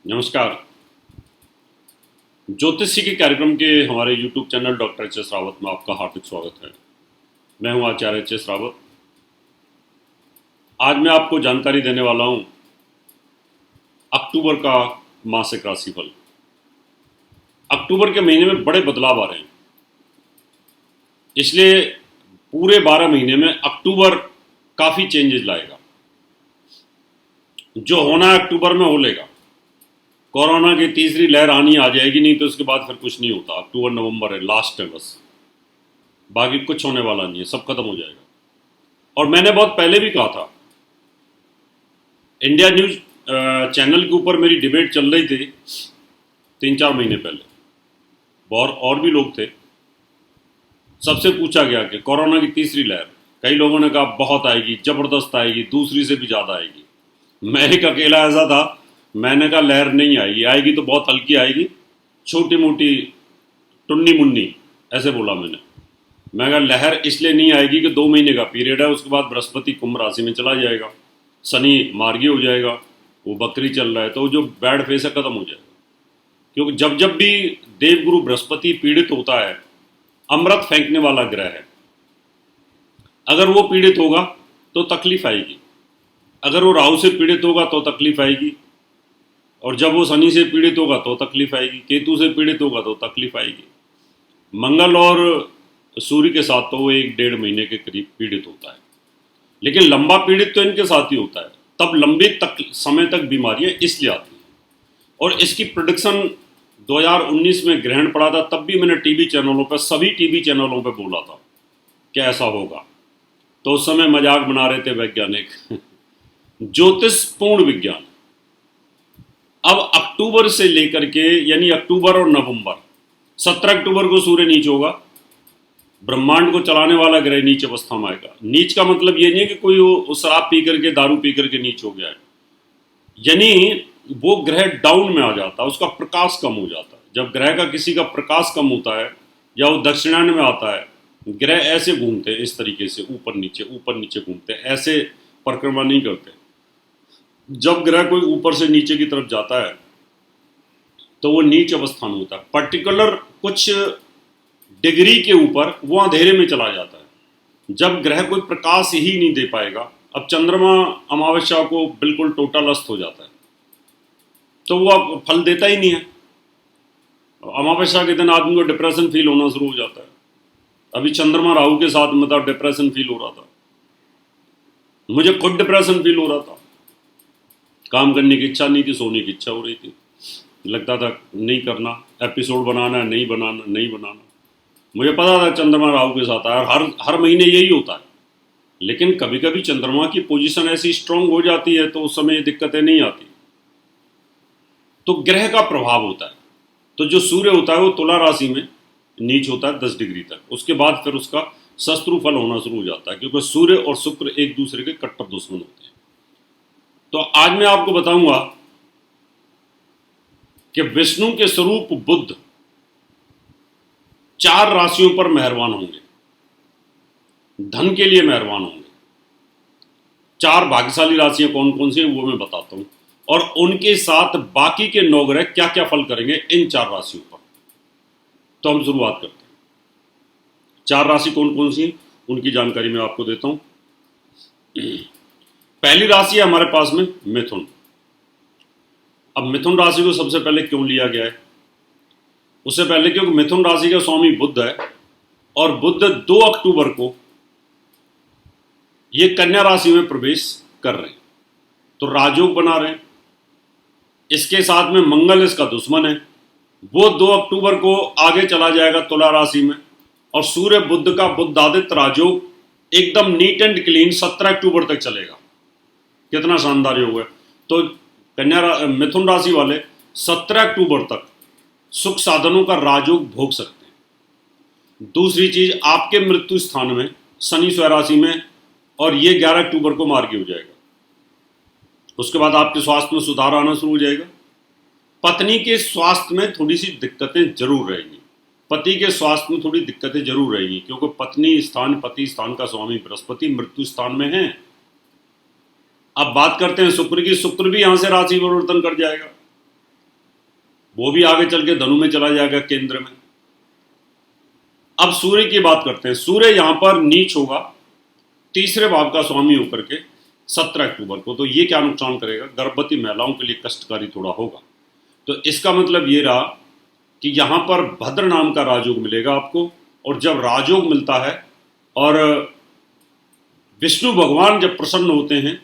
नमस्कार। ज्योतिषी के कार्यक्रम के हमारे YouTube channel doctor HS. Rawat में आपका हार्दिक स्वागत है। मैं हूं आचार्य एच.एस. रावत। आज मैं आपको जानकारी देने वाला हूं अक्टूबर का मासिक राशिफल। अक्टूबर के महीने में बड़े बदलाव आ रहे हैं, इसलिए पूरे 12 महीने में अक्टूबर काफ़ी चेंजेस लाएगा। जो होना है अक्टूबर में हो लेगा। कोरोना की तीसरी लहर आनी आ जाएगी, नहीं तो उसके बाद फिर कुछ नहीं होता। अक्टूबर नवंबर है, लास्ट है बस, बाकी कुछ होने वाला नहीं है, सब खत्म हो जाएगा। और मैंने बहुत पहले भी कहा था, इंडिया न्यूज चैनल के ऊपर मेरी डिबेट चल रही थी 3-4 महीने पहले। और भी लोग थे। सबसे पूछा गया कि कोरोना की तीसरी लहर, कई लोगों ने कहा बहुत आएगी, ज़बरदस्त आएगी, दूसरी से भी ज़्यादा आएगी। मैं एक अकेला ऐसा था, मैंने कहा लहर नहीं आएगी, आएगी तो बहुत हल्की आएगी, छोटी मोटी टुन्नी मुन्नी, ऐसे बोला मैंने कहा लहर इसलिए नहीं आएगी कि 2 महीने का पीरियड है, उसके बाद बृहस्पति कुंभ राशि में चला जाएगा, शनि मार्गी हो जाएगा, वो बकरी चल रहा है, तो जो बैड फेस है खत्म हो जाएगा। क्योंकि जब जब भी देवगुरु बृहस्पति पीड़ित होता है, अमृत फेंकने वाला ग्रह है, अगर वो पीड़ित होगा तो तकलीफ आएगी, अगर वो राहु से पीड़ित होगा तो तकलीफ आएगी, और जब वो शनि से पीड़ित होगा तो तकलीफ आएगी, केतु से पीड़ित होगा तो तकलीफ आएगी। मंगल और सूर्य के साथ तो वो 1-1.5 महीने के करीब पीड़ित होता है, लेकिन लंबा पीड़ित तो इनके साथ ही होता है। तब लंबे समय तक बीमारियां इसलिए आती हैं। और इसकी प्रोडिक्शन 2019 में ग्रहण पड़ा था, तब भी मैंने टीवी चैनलों पर, सभी टीवी चैनलों पर बोला था कि ऐसा होगा। तो उस समय मजाक बना रहे थे वैज्ञानिक ज्योतिष पूर्ण विज्ञान। अब अक्टूबर से लेकर के, यानी अक्टूबर और नवंबर, 17 अक्टूबर को सूर्य नीच होगा। ब्रह्मांड को चलाने वाला ग्रह नीच अवस्था में आएगा। नीच का मतलब ये नहीं है कि कोई वो शराब पी करके, दारू पी करके नीच हो गया है, यानी वो ग्रह डाउन में आ जाता है, उसका प्रकाश कम हो जाता है। जब ग्रह का किसी का प्रकाश कम होता है या वो दक्षिणायन में आता है, ग्रह ऐसे घूमते हैं, इस तरीके से ऊपर नीचे घूमते हैं, ऐसे परिक्रमा नहीं करते। जब ग्रह कोई ऊपर से नीचे की तरफ जाता है तो वो नीच अवस्था में होता है। पर्टिकुलर कुछ डिग्री के ऊपर वो अंधेरे में चला जाता है, जब ग्रह कोई प्रकाश ही नहीं दे पाएगा। अब चंद्रमा अमावस्या को बिल्कुल टोटल अस्त हो जाता है, तो वो अब फल देता ही नहीं है। अमावस्या के दिन आदमी को डिप्रेशन फील होना शुरू हो जाता है। अभी चंद्रमा राहु के साथ मतलब डिप्रेशन फील हो रहा था, मुझे खुद डिप्रेशन फील हो रहा था। काम करने की इच्छा नहीं थी, सोने की इच्छा हो रही थी, लगता था नहीं करना, एपिसोड बनाना है, नहीं बनाना। मुझे पता था चंद्रमा राहु के साथ है, हर महीने यही होता है। लेकिन कभी कभी चंद्रमा की पोजीशन ऐसी स्ट्रांग हो जाती है तो उस समय दिक्कतें नहीं आती। तो ग्रह का प्रभाव होता है। तो जो सूर्य होता है वो तुला राशि में नीच होता है 10 डिग्री तक, उसके बाद फिर उसका शत्रु फल होना शुरू हो जाता है, क्योंकि सूर्य और शुक्र एक दूसरे के कट्टर दुश्मन होते हैं। तो आज मैं आपको बताऊंगा कि विष्णु के स्वरूप बुध 4 राशियों पर मेहरबान होंगे, धन के लिए मेहरबान होंगे। 4 भाग्यशाली राशियां कौन कौन सी हैं वो मैं बताता हूं, और उनके साथ बाकी के 9 ग्रह क्या क्या फल करेंगे इन 4 राशियों पर। तो हम शुरुआत करते हैं। 4 राशि कौन कौन सी हैं उनकी जानकारी मैं आपको देता हूं। पहली राशि है हमारे पास में मिथुन। अब मिथुन राशि को सबसे पहले क्यों लिया गया है? उससे पहले क्योंकि मिथुन राशि का स्वामी बुध है, और बुध 2 अक्टूबर को ये कन्या राशि में प्रवेश कर रहे हैं, तो राजयोग बना रहे हैं। इसके साथ में मंगल इसका दुश्मन है, वो 2 अक्टूबर को आगे चला जाएगा तुला राशि में, और सूर्य बुध का बुधादित्य राजयोग एकदम नीट एंड क्लीन 17 अक्टूबर तक चलेगा। कितना शानदार योग है। तो मिथुन राशि वाले 17 अक्टूबर तक सुख साधनों का राजयोग भोग सकते हैं। दूसरी चीज, आपके मृत्यु स्थान में शनि स्वराशि में, और ये 11 अक्टूबर को मार्गी हो जाएगा। उसके बाद आपके स्वास्थ्य में सुधार आना शुरू हो जाएगा। पत्नी के स्वास्थ्य में थोड़ी सी दिक्कतें जरूर रहेंगी, पति के स्वास्थ्य में थोड़ी दिक्कतें जरूर रहेंगी, क्योंकि पत्नी स्थान, पति स्थान का स्वामी बृहस्पति मृत्यु स्थान में है। अब बात करते हैं शुक्र की। शुक्र भी यहां से राशि परिवर्तन कर जाएगा, वो भी आगे चल के धनु में चला जाएगा, केंद्र में। अब सूर्य की बात करते हैं। सूर्य यहां पर नीच होगा तीसरे भाव का स्वामी होकर के 17 अक्टूबर को। तो ये क्या नुकसान करेगा? गर्भवती महिलाओं के लिए कष्टकारी थोड़ा होगा। तो इसका मतलब ये रहा कि यहां पर भद्र नाम का राजयोग मिलेगा आपको। और जब राजयोग मिलता है और विष्णु भगवान जब प्रसन्न होते हैं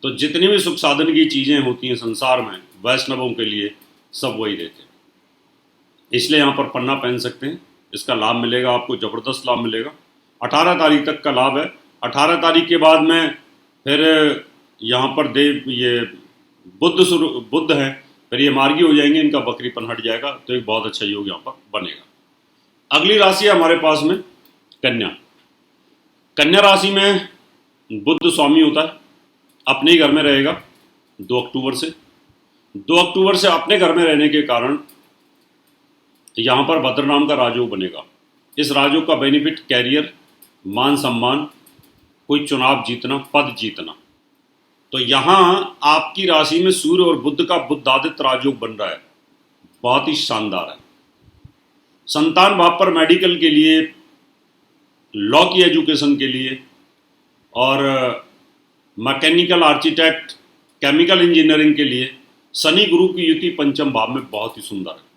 तो जितनी भी सुख साधन की चीजें होती हैं संसार में वैष्णवों के लिए, सब वही देते हैं। इसलिए यहां पर पन्ना पहन सकते हैं, इसका लाभ मिलेगा आपको, जबरदस्त लाभ मिलेगा। 18 तारीख तक का लाभ है। 18 तारीख के बाद में फिर यहाँ पर देव ये बुद्ध हैं, फिर ये मार्गी हो जाएंगे, इनका बकरीपन हट जाएगा। तो एक बहुत अच्छा योग यहाँ पर बनेगा। अगली राशि है हमारे पास में कन्या। कन्या राशि में बुद्ध स्वामी होता है, अपने ही घर में रहेगा 2 अक्टूबर से। 2 अक्टूबर से अपने घर में रहने के कारण यहाँ पर भद्र नाम का राजयोग बनेगा। इस राजयोग का बेनिफिट कैरियर, मान सम्मान, कोई चुनाव जीतना, पद जीतना। तो यहाँ आपकी राशि में सूर्य और बुद्ध का बुद्धादित्य राजयोग बन रहा है, बहुत ही शानदार है। संतान भाव पर मेडिकल के लिए, लॉ की एजुकेशन के लिए और मैकेनिकल, आर्किटेक्ट, केमिकल इंजीनियरिंग के लिए शनि गुरु की युति पंचम भाव में बहुत ही सुंदर है।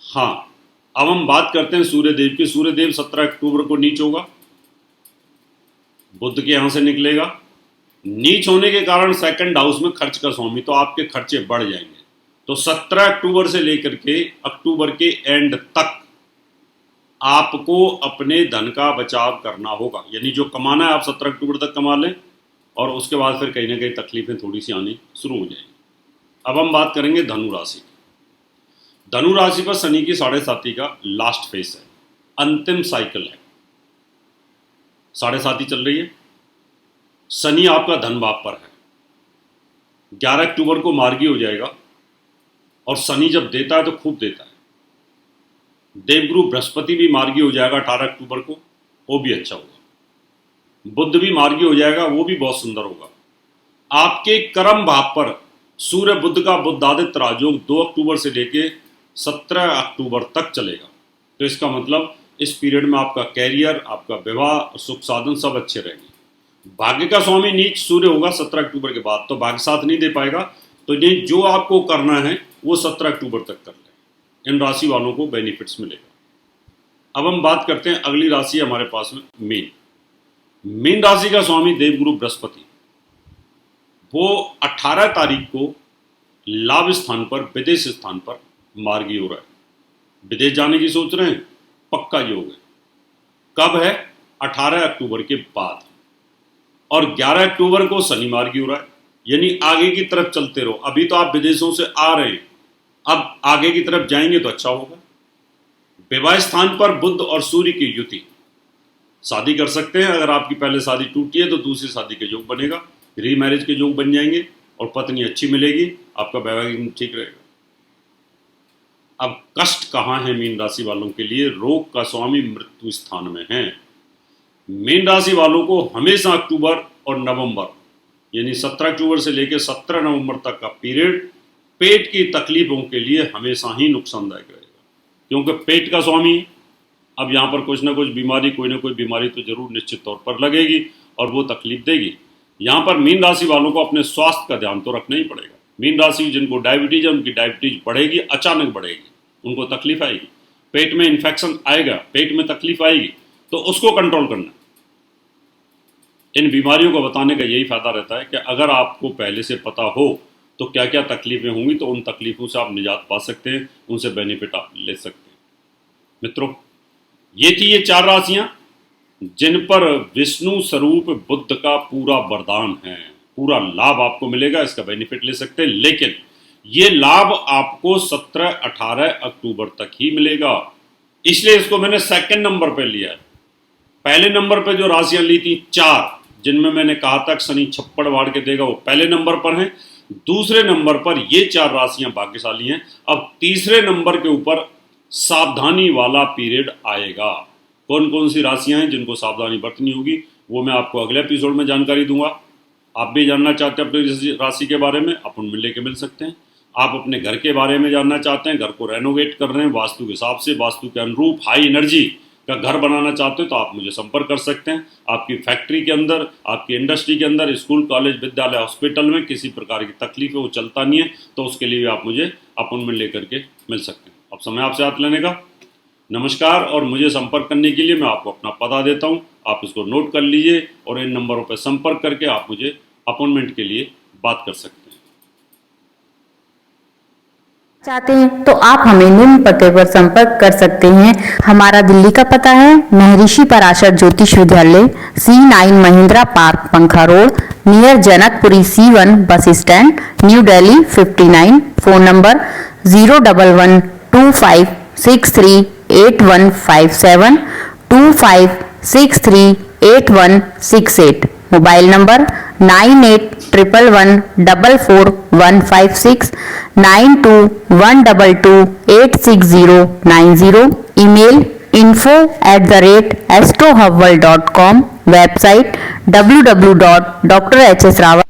हाँ, अब हम बात करते हैं सूर्यदेव की। सूर्यदेव 17 अक्टूबर को नीच होगा, बुद्ध के यहां से निकलेगा। नीच होने के कारण सेकंड हाउस में खर्च का स्वामी, तो आपके खर्चे बढ़ जाएंगे। तो 17 अक्टूबर से लेकर के अक्टूबर के एंड तक आपको अपने धन का बचाव करना होगा। यानी जो कमाना है आप 17 अक्टूबर तक कमा लें और उसके बाद फिर कहीं ना कहीं तकलीफें थोड़ी सी आनी शुरू हो जाएंगी। अब हम बात करेंगे धनु राशि की। धनु राशि पर शनि की 7.5 का लास्ट फेस है, अंतिम साइकिल है। 7.5 चल रही है। शनि आपका धन भाव पर है। 11 अक्टूबर को मार्गी हो जाएगा और शनि जब देता है तो खूब देता है। देवगुरु बृहस्पति भी मार्गी हो जाएगा 18 अक्टूबर को, वो भी अच्छा होगा। बुद्ध भी मार्गी हो जाएगा, वो भी बहुत सुंदर होगा। आपके कर्म भाव पर सूर्य बुद्ध का बुद्धादित्य राजयोग 2 अक्टूबर से लेके 17 अक्टूबर तक चलेगा। तो इसका मतलब इस पीरियड में आपका कैरियर, आपका विवाह, सुख साधन सब अच्छे रहेंगे। भाग्य का स्वामी नीच सूर्य होगा 17 अक्टूबर के बाद, तो भाग्य साथ नहीं दे पाएगा। तो ये जो आपको करना है वो 17 अक्टूबर तक कर लें। इन राशि वालों को बेनिफिट्स मिलेगा। अब हम बात करते हैं अगली राशि हमारे पास में मीन। मीन राशि का स्वामी देवगुरु बृहस्पति, वो 18 तारीख को लाभ स्थान पर, विदेश स्थान पर मार्गी हो रहा है। विदेश जाने की सोच रहे हैं, पक्का योग है। कब है? 18 अक्टूबर के बाद। और 11 अक्टूबर को शनि मार्गी हो रहा है, यानी आगे की तरफ चलते रहो। अभी तो आप विदेशों से आ रहे हैं, अब आगे की तरफ जाएंगे तो अच्छा होगा। विवाह स्थान पर बुध और सूर्य की युति, शादी कर सकते हैं। अगर आपकी पहले शादी टूटी है तो दूसरी शादी के योग बनेगा, रीमैरिज के योग बन जाएंगे और पत्नी अच्छी मिलेगी, आपका वैवाहिक ठीक रहेगा। अब कष्ट कहाँ है मीन राशि वालों के लिए? रोग का स्वामी मृत्यु स्थान में है। मीन राशि वालों को हमेशा अक्टूबर और नवंबर, यानी 17 अक्टूबर से लेकर 17 नवंबर तक का पीरियड पेट की तकलीफों के लिए हमेशा ही नुकसानदायक रहेगा, क्योंकि पेट का स्वामी अब यहाँ पर कुछ ना कुछ बीमारी, कोई ना कोई बीमारी तो जरूर निश्चित तौर पर लगेगी और वो तकलीफ देगी। यहाँ पर मीन राशि वालों को अपने स्वास्थ्य का ध्यान तो रखना ही पड़ेगा। मीन राशि जिनको डायबिटीज है, उनकी डायबिटीज बढ़ेगी, अचानक बढ़ेगी, उनको तकलीफ आएगी, पेट में इन्फेक्शन आएगा, पेट में तकलीफ आएगी, तो उसको कंट्रोल करना। इन बीमारियों को बताने का यही फायदा रहता है कि अगर आपको पहले से पता हो तो क्या क्या तकलीफें होंगी, तो उन तकलीफों से आप निजात पा सकते हैं, उनसे बेनिफिट आप ले सकते हैं। मित्रों, ये थी ये 4 राशियां जिन पर विष्णु स्वरूप बुद्ध का पूरा वरदान है, पूरा लाभ आपको मिलेगा, इसका बेनिफिट ले सकते हैं। लेकिन ये लाभ आपको 17-18 अक्टूबर तक ही मिलेगा, इसलिए इसको मैंने सेकंड नंबर पर लिया है। पहले नंबर पर जो राशियां ली थी 4, जिनमें मैंने कहा था शनि छप्पड़ वाड़ के देगा, वो पहले नंबर पर हैं। दूसरे नंबर पर ये 4 राशियां भाग्यशाली हैं। अब तीसरे नंबर के ऊपर सावधानी वाला पीरियड आएगा। कौन कौन सी राशियां हैं जिनको सावधानी बरतनी होगी, वो मैं आपको अगले एपिसोड में जानकारी दूंगा। आप भी जानना चाहते हैं अपनी राशि के बारे में, अपन मिल लेके मिल सकते हैं। आप अपने घर के बारे में जानना चाहते हैं, घर को रेनोवेट कर रहे हैं वास्तु के हिसाब से, वास्तु के अनुरूप हाई एनर्जी का घर बनाना चाहते हो, तो आप मुझे संपर्क कर सकते हैं। आपकी फैक्ट्री के अंदर, आपकी इंडस्ट्री के अंदर, स्कूल, कॉलेज, विद्यालय, हॉस्पिटल में किसी प्रकार की तकलीफ है, वो चलता नहीं है, तो उसके लिए आप मुझे अपॉइंटमेंट लेकर के मिल सकते हैं। अब समय आपसे हाथ लेने का। नमस्कार। और मुझे संपर्क करने के लिए मैं आपको अपना पता देता हूँ, आप इसको नोट कर लीजिए और इन नंबरों पर संपर्क करके आप मुझे अपॉइंटमेंट के लिए बात कर सकते हैं। चाहते हैं तो आप हमें निम्न पते पर संपर्क कर सकते हैं। हमारा दिल्ली का पता है महर्षि पराशर ज्योतिष विद्यालय, C9 महिंद्रा पार्क, पंखा road, near Janakpuri C1 bus stand, new Delhi 59। Phone number 01125638157, 25638168। Mobile number 9811144156, 9212286090। Email info@astrohubworld.com। Website www.drhsrawat